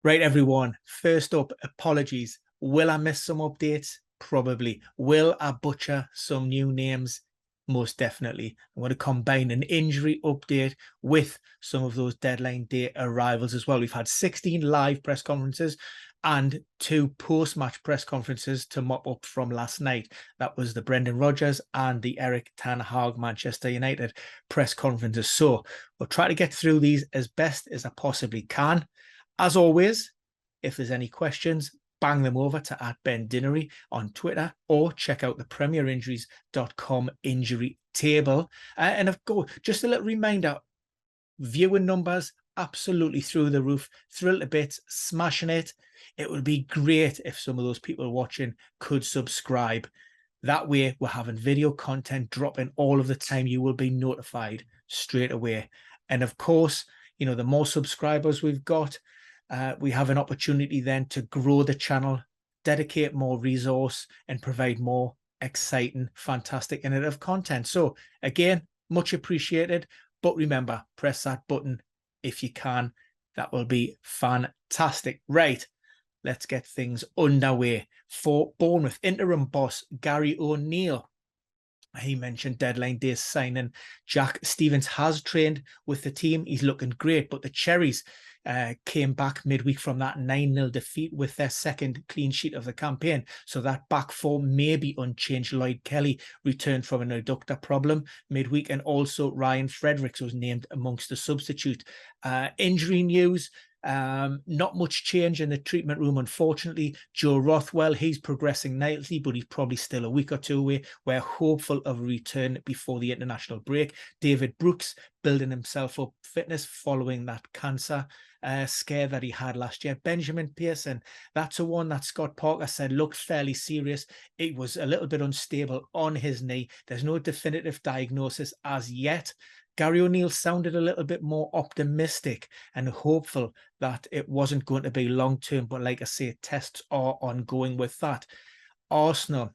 Right, everyone. First up, apologies. Will I miss some updates? Probably. Will I butcher some new names? Most definitely. I'm going to combine an injury update with some of those deadline day arrivals as well. We've had 16 live press conferences and 2 post-match press conferences to mop up from last night. That was the Brendan Rodgers and the Erik ten Hag Manchester United press conferences. So we'll try to get through these as best as I possibly can. As always, if there's any questions, bang them over to @BenDinnery on Twitter or check out the premierinjuries.com injury table. And of course, just a little reminder, viewing numbers absolutely through the roof, thrilled to bits, smashing it. It would be great if some of those people watching could subscribe. That way, we're having video content dropping all of the time. You will be notified straight away. And of course, you know, the more subscribers we've got, we have an opportunity then to grow the channel, dedicate more resource, and provide more exciting, fantastic, innovative content. So again, much appreciated. But remember, press that button if you can. That will be fantastic. Right, let's get things underway. For Bournemouth, interim boss Gary O'Neill, he mentioned deadline day signing Jack Stephens has trained with the team. He's looking great, but the Cherries came back midweek from that 9-0 defeat with their second clean sheet of the campaign. So that back four may be unchanged. Lloyd Kelly returned from an adductor problem midweek, and also Ryan Fredericks was named amongst the substitute. Injury news. Not much change in the treatment room, unfortunately. Joe Rothwell, he's progressing nicely, but he's probably still a week or two away. We're hopeful of a return before the international break. David Brooks building himself up fitness following that cancer scare that he had last year. Benjamin Pearson, that's a one that Scott Parker said looked fairly serious. It was a little bit unstable on his knee. There's no definitive diagnosis as yet. Gary O'Neill sounded a little bit more optimistic and hopeful that it wasn't going to be long-term. But like I say, tests are ongoing with that. Arsenal,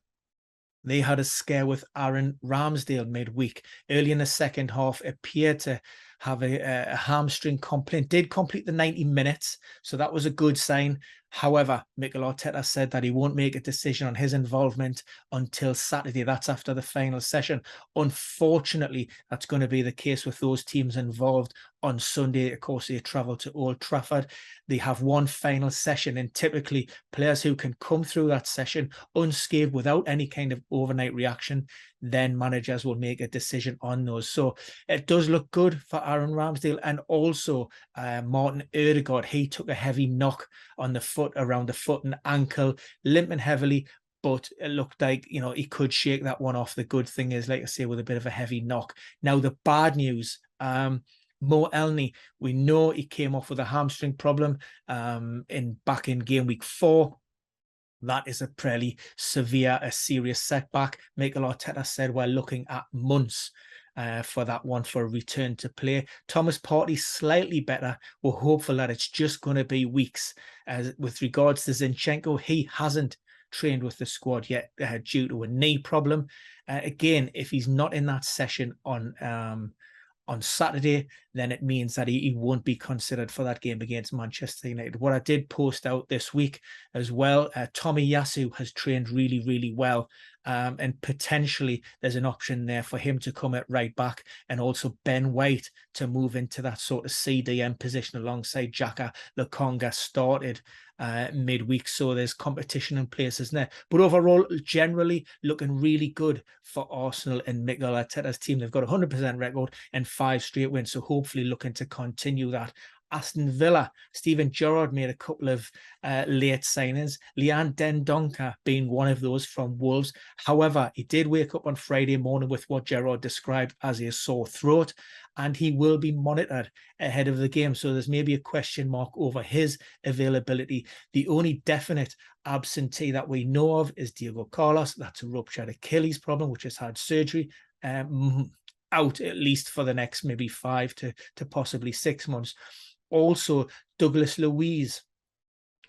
they had a scare with Aaron Ramsdale midweek. Early in the second half, appeared to have a hamstring complaint. Did complete the 90 minutes, so that was a good sign. However, Mikel Arteta said that he won't make a decision on his involvement until Saturday. That's after the final session. Unfortunately, that's going to be the case with those teams involved on Sunday. Of course, they travel to Old Trafford. They have one final session, and typically players who can come through that session unscathed without any kind of overnight reaction, then managers will make a decision on those. So it does look good for Aaron Ramsdale. And also Martin Ødegaard, he took a heavy knock on the foot, around the foot and ankle, limping heavily, but it looked like, you know, he could shake that one off. The good thing is, like I say, with a bit of a heavy knock. Now, the bad news, Mo Elney, we know he came off with a hamstring problem back in game week 4. That is a pretty severe, a serious setback. Mikel Arteta said we're looking at months for that one, for a return to play. Thomas Partey slightly better. We're hopeful that it's just going to be weeks. With regards to Zinchenko, he hasn't trained with the squad yet due to a knee problem. Again, if he's not in that session on Saturday, then it means that he won't be considered for that game against Manchester United. What I did post out this week as well, Tomiyasu has trained really, really well. And potentially there's an option there for him to come at right back, and also Ben White to move into that sort of CDM position alongside Xhaka. Lokonga started midweek, so there's competition in place, isn't there? But overall, generally looking really good for Arsenal and Mikel Arteta's team. They've got a 100% record and 5 straight wins, so hopefully looking to continue that. Aston Villa, Steven Gerrard made a couple of late signings, Lian Dendoncker being one of those from Wolves. However, he did wake up on Friday morning with what Gerrard described as a sore throat, and he will be monitored ahead of the game. So there's maybe a question mark over his availability. The only definite absentee that we know of is Diego Carlos. That's a ruptured Achilles problem, which has had surgery. Out at least for the next maybe 5 to possibly 6 months. Also, Douglas Luiz,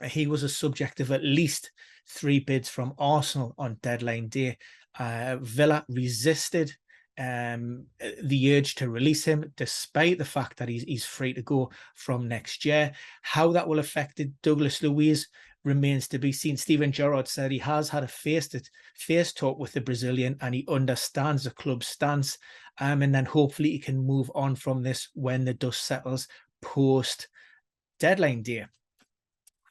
he was a subject of at least 3 bids from Arsenal on deadline day. Villa resisted the urge to release him, despite the fact that he's free to go from next year. How that will affect Douglas Luiz remains to be seen. Steven Gerrard said he has had a face talk with the Brazilian and he understands the club's stance, and then hopefully he can move on from this when the dust settles post deadline day.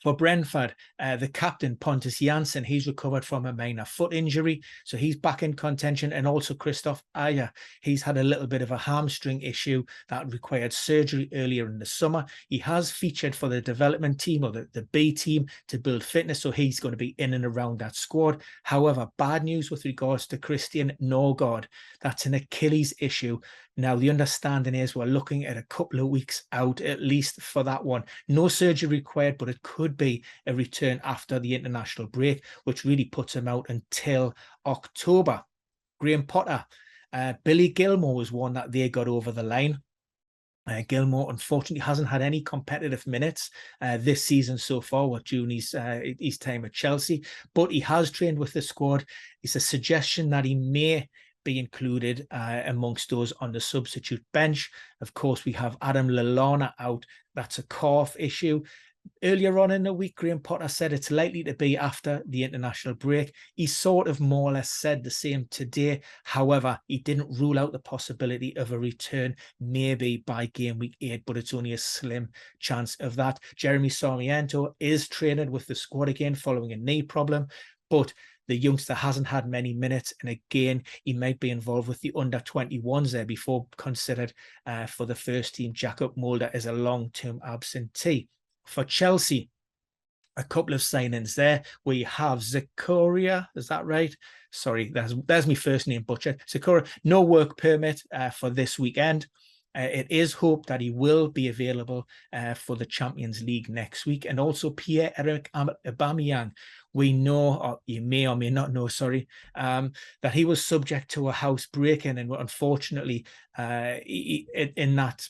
For Brentford, the captain, Pontus Jansson, he's recovered from a minor foot injury, so he's back in contention. And also Christoph Ayer, he's had a little bit of a hamstring issue that required surgery earlier in the summer. He has featured for the development team, or the B team, to build fitness, so he's going to be in and around that squad. However, bad news with regards to Christian Norgård. That's an Achilles issue. Now, the understanding is we're looking at a couple of weeks out, at least for that one. No surgery required, but it could be a return after the international break, which really puts him out until October. Graham Potter, Billy Gilmour was one that they got over the line. Gilmour, unfortunately, hasn't had any competitive minutes this season so far during his time at Chelsea, but he has trained with the squad. It's a suggestion that he may be included amongst those on the substitute bench. Of course, we have Adam Lallana out. That's a calf issue. Earlier on in the week, Graham Potter said it's likely to be after the international break. He sort of more or less said the same today. However, he didn't rule out the possibility of a return maybe by game week 8, but it's only a slim chance of that. Jeremy Sarmiento is training with the squad again following a knee problem, but the youngster hasn't had many minutes, and again, he might be involved with the under-21s there before considered for the first team. Jakob Mulder is a long-term absentee. For Chelsea, a couple of signings there. We have Zakaria, is that right? Sorry, there's my first name butchered. Zakaria, no work permit for this weekend. It is hoped that he will be available for the Champions League next week. And also Pierre-Emerick Aubameyang. We know, or you may or may not know, that he was subject to a house break-in, and unfortunately, in that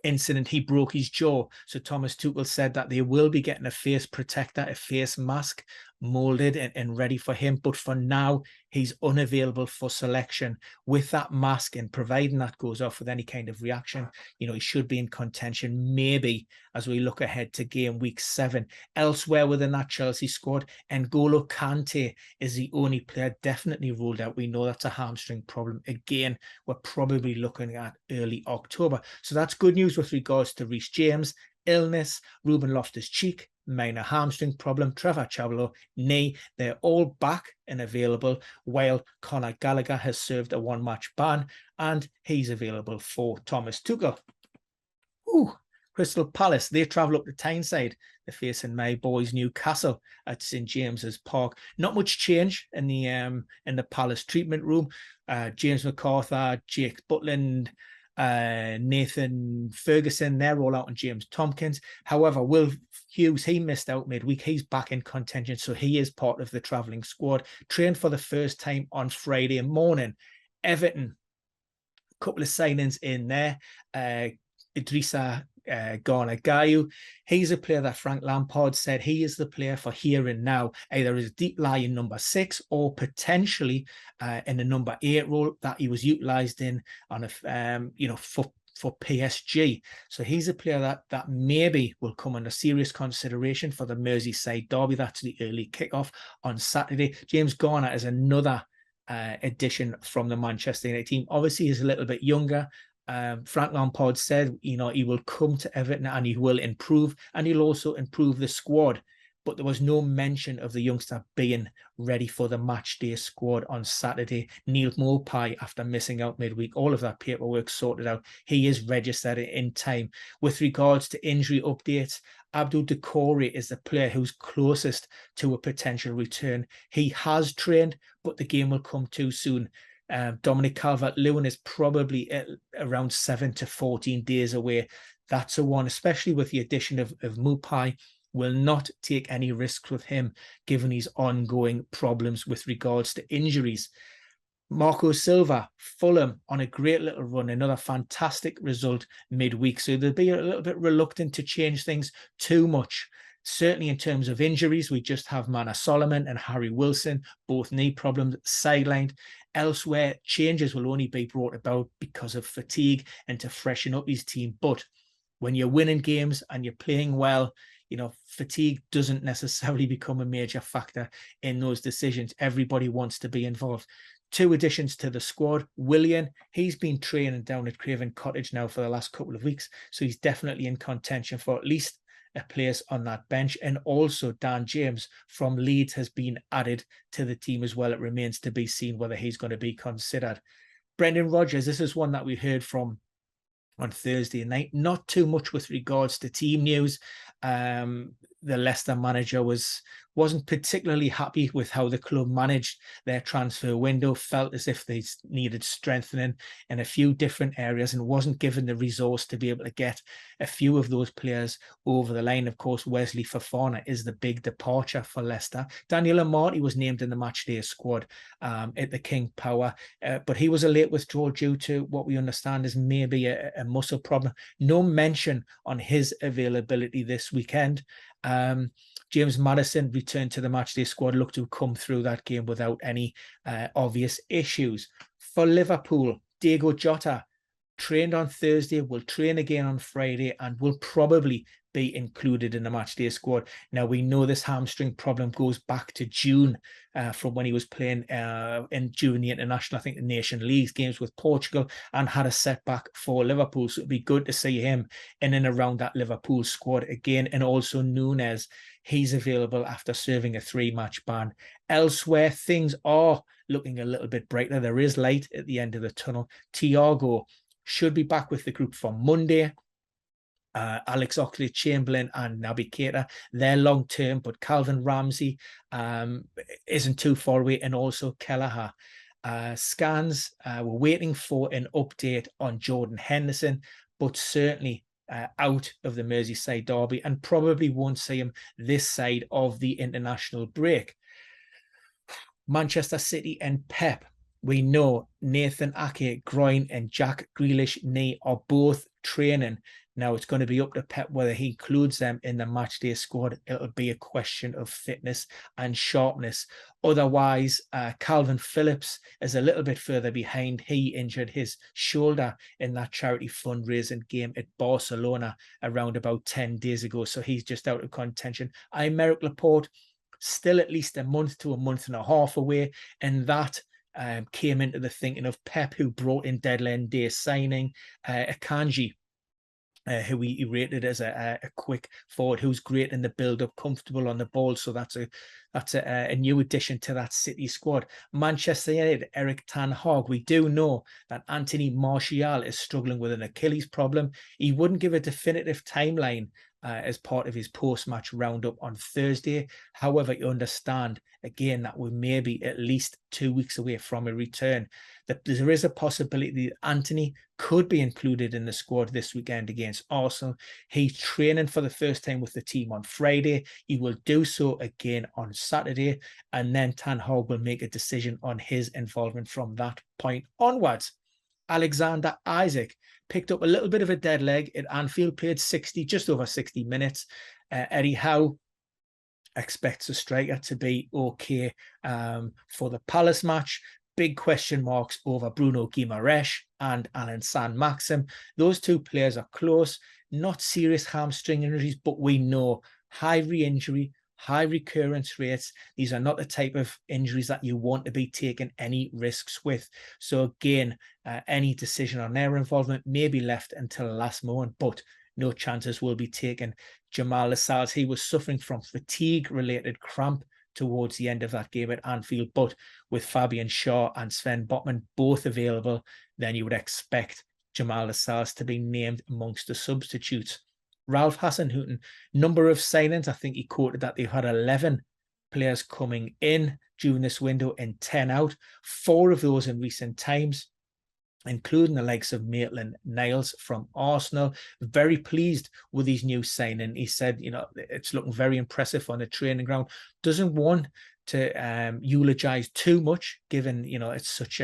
incident, he broke his jaw. So Thomas Tuchel said that they will be getting a face protector, a face mask molded and ready for him. But for now, he's unavailable for selection with that mask, and providing that goes off with any kind of reaction, he should be in contention maybe as we look ahead to game week 7. Elsewhere within that Chelsea squad, N'Golo Kante is the only player definitely ruled out. We know that's a hamstring problem. Again, we're probably looking at early October. So that's good news with regards to Reece James. Illness, Ruben Loftus-Cheek, minor hamstring problem, Trevor Chavalo, knee, they're all back and available, while Conor Gallagher has served a 1-match ban and he's available for Thomas Tuchel. Crystal Palace, they travel up to Tyneside. They're facing my boys Newcastle at St James's Park. Not much change in the Palace treatment room. James McArthur, Jake Butland, Nathan Ferguson, they're all out on James Tompkins. However, Will Hughes, he missed out midweek. He's back in contention, so he is part of the travelling squad. Trained for the first time on Friday morning. Everton, a couple of signings in there. Idrissa Gana Gayu, he's a player that Frank Lampard said he is the player for here and now, either as a deep lying number 6 or potentially in the number 8 role that he was utilised in on a for PSG. So he's a player that maybe will come under serious consideration for the Merseyside derby. That's the early kickoff on Saturday. James Garner is another addition from the Manchester United team. Obviously, he's a little bit younger. Frank Lampard said, he will come to Everton and he will improve, and he'll also improve the squad. But there was no mention of the youngster being ready for the match day squad on Saturday. Neil Maupay, after missing out midweek, all of that paperwork sorted out. He is registered in time. With regards to injury updates, Abdul Decore is the player who's closest to a potential return. He has trained, but the game will come too soon. Dominic Calvert-Lewin is probably around 7 to 14 days away. That's a one, especially with the addition of Maupay. Will not take any risks with him, given his ongoing problems with regards to injuries. Marco Silva, Fulham, on a great little run, another fantastic result midweek. So they'll be a little bit reluctant to change things too much. Certainly in terms of injuries, we just have Mana Solomon and Harry Wilson, both knee problems, sidelined. Elsewhere, changes will only be brought about because of fatigue and to freshen up his team. But when you're winning games and you're playing well, fatigue doesn't necessarily become a major factor in those decisions. Everybody wants to be involved. 2 additions to the squad. Willian, he's been training down at Craven Cottage now for the last couple of weeks, so he's definitely in contention for at least a place on that bench. And also Dan James from Leeds has been added to the team as well. It remains to be seen whether he's going to be considered. Brendan Rodgers, this is one that we heard from on Thursday night. Not too much with regards to team news. The Leicester manager wasn't particularly happy with how the club managed their transfer window, felt as if they needed strengthening in a few different areas and wasn't given the resource to be able to get a few of those players over the line. Of course, Wesley Fofana is the big departure for Leicester. Daniel Amati was named in the matchday squad at the King Power, but he was a late withdrawal due to what we understand is maybe a muscle problem. No mention on his availability this weekend. James Maddison returned to the matchday squad, looked to come through that game without any obvious issues. For Liverpool, Diego Jota trained on Thursday, will train again on Friday, and will probably be included in the matchday squad. Now, we know this hamstring problem goes back to June from when he was playing during the international, I think the Nation League games with Portugal, and had a setback for Liverpool. So it'd be good to see him in and around that Liverpool squad again. And also Núñez, he's available after serving a 3-match ban. Elsewhere, things are looking a little bit brighter. There is light at the end of the tunnel. Thiago should be back with the group for Monday. Alex Oxlade-Chamberlain and Naby Keita, they're long-term, but Calvin Ramsey isn't too far away, and also Kelleher. Scans, we're waiting for an update on Jordan Henderson, but certainly out of the Merseyside derby, and probably won't see him this side of the international break. Manchester City and Pep. We know Nathan Ake, groin, and Jack Grealish, knee, are both training. Now, it's going to be up to Pep whether he includes them in the matchday squad. It'll be a question of fitness and sharpness. Otherwise, Calvin Phillips is a little bit further behind. He injured his shoulder in that charity fundraising game at Barcelona around about 10 days ago. So he's just out of contention. Aymeric Laporte, still at least a month to a month and a half away. And that came into the thinking of Pep, who brought in deadline day signing Akanji, who he rated as a quick forward, who's great in the build-up, comfortable on the ball. So that's a new addition to that City squad. Manchester United, Erik ten Hag. We do know that Anthony Martial is struggling with an Achilles problem. He wouldn't give a definitive timeline as part of his post-match roundup on Thursday. However, you understand, again, that we may be at least 2 weeks away from a return. That there is a possibility that Anthony could be included in the squad this weekend against Arsenal. He's training for the first time with the team on Friday. He will do so again on Saturday, and then Ten Hag will make a decision on his involvement from that point onwards. Alexander Isak picked up a little bit of a dead leg at Anfield, played just over 60 minutes. Eddie Howe expects the striker to be okay for the Palace match. Big question marks over Bruno Guimaraes and Alan Saint-Maximin. Those two players are close, not serious hamstring injuries, but we know high re-injury, high recurrence rates. These are not the type of injuries that you want to be taking any risks with. So again, any decision on their involvement may be left until the last moment, but no chances will be taken. Jamal Lascelles, he was suffering from fatigue-related cramp towards the end of that game at Anfield, but with Fabian Schär and Sven Botman both available, then you would expect Jamal Lascelles to be named amongst the substitutes. Ralph Hasenhüttl, number of signings, I think he quoted that they've had 11 players coming in during this window and 10 out, 4 of those in recent times, including the likes of Maitland-Niles from Arsenal. Very pleased with his new signing. He said, it's looking very impressive on the training ground. Doesn't want to eulogize too much, given, it's such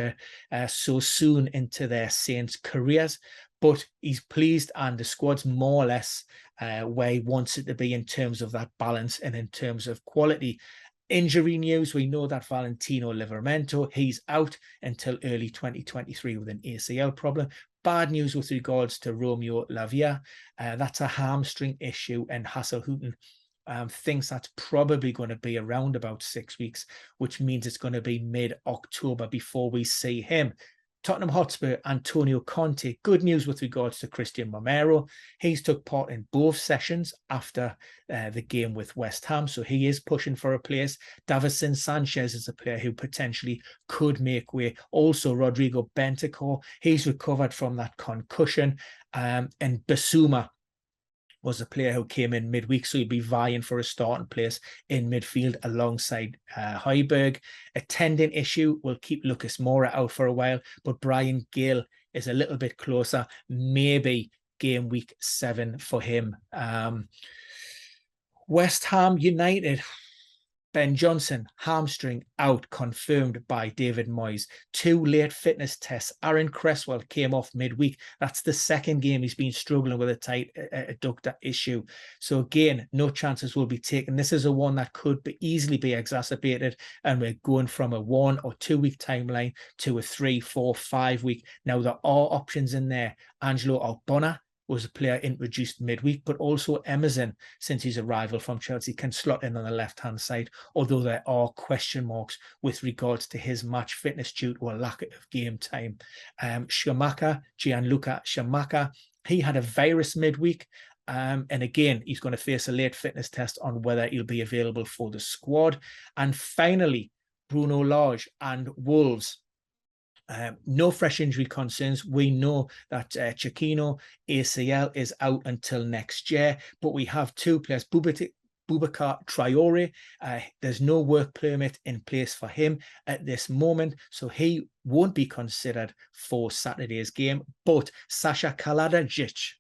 so soon into their Saints careers. But he's pleased, and the squad's more or less where he wants it to be in terms of that balance and in terms of quality. Injury news, we know that Valentino Livramento, he's out until early 2023 with an ACL problem. Bad news with regards to Romeo Lavia. That's a hamstring issue, and Haselhüttl thinks that's probably going to be around about 6 weeks, which means it's going to be mid-October before we see him. Tottenham Hotspur, Antonio Conte. Good news with regards to Christian Romero. He's took part in both sessions after the game with West Ham, so he is pushing for a place. Davinson Sanchez is a player who potentially could make way. Also, Rodrigo Bentancur, he's recovered from that concussion. And Basuma was a player who came in midweek, so he'd be vying for a starting place in midfield alongside Højbjerg. A tendon issue will keep Lucas Moura out for a while, but Brian Gill is a little bit closer, maybe game week 7 for him. West Ham United, Ben Johnson, hamstring out, confirmed by David Moyes. 2 late fitness tests. Aaron Cresswell came off midweek. That's the second game he's been struggling with a tight adductor issue. So again, no chances will be taken. This is a one that could easily be exacerbated, and we're going from a 1 or 2 week timeline to a 3, 4, 5 week. Now, there are options in there. Angelo Ogbonna was a player introduced midweek, but also Emerson, since his arrival from Chelsea, can slot in on the left-hand side, although there are question marks with regards to his match fitness due to a lack of game time. Gianluca Scamacca, he had a virus midweek, and again, he's going to face a late fitness test on whether he'll be available for the squad. And finally, Bruno Lage and Wolves. No fresh injury concerns. We know that Chiquinho ACL is out until next year, but we have 2 players, Boubacar Traore. There's no work permit in place for him at this moment, so he won't be considered for Saturday's game. But Sasha Kalajdzic,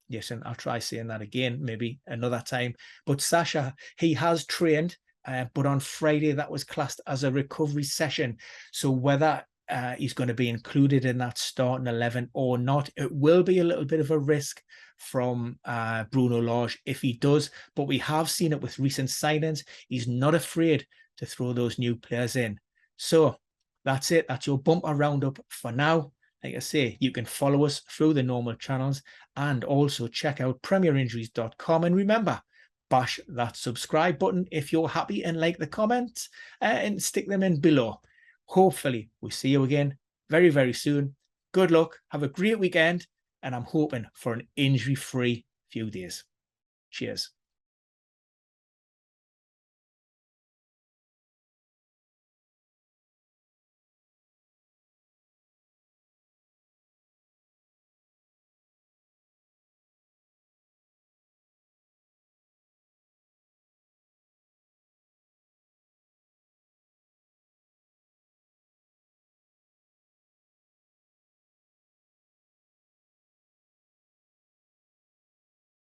yes, and I'll try saying that again, maybe another time. But Sasha, he has trained, but on Friday that was classed as a recovery session. So whether he's going to be included in that starting 11 or not, it will be a little bit of a risk from Bruno Lage if he does, but we have seen it with recent signings. He's not afraid to throw those new players in. So that's it. That's your bumper roundup for now. Like I say, you can follow us through the normal channels and also check out premierinjuries.com. And remember, bash that subscribe button if you're happy and like the comments, and stick them in below. Hopefully, we'll see you again very, very soon. Good luck. Have a great weekend. And I'm hoping for an injury-free few days. Cheers.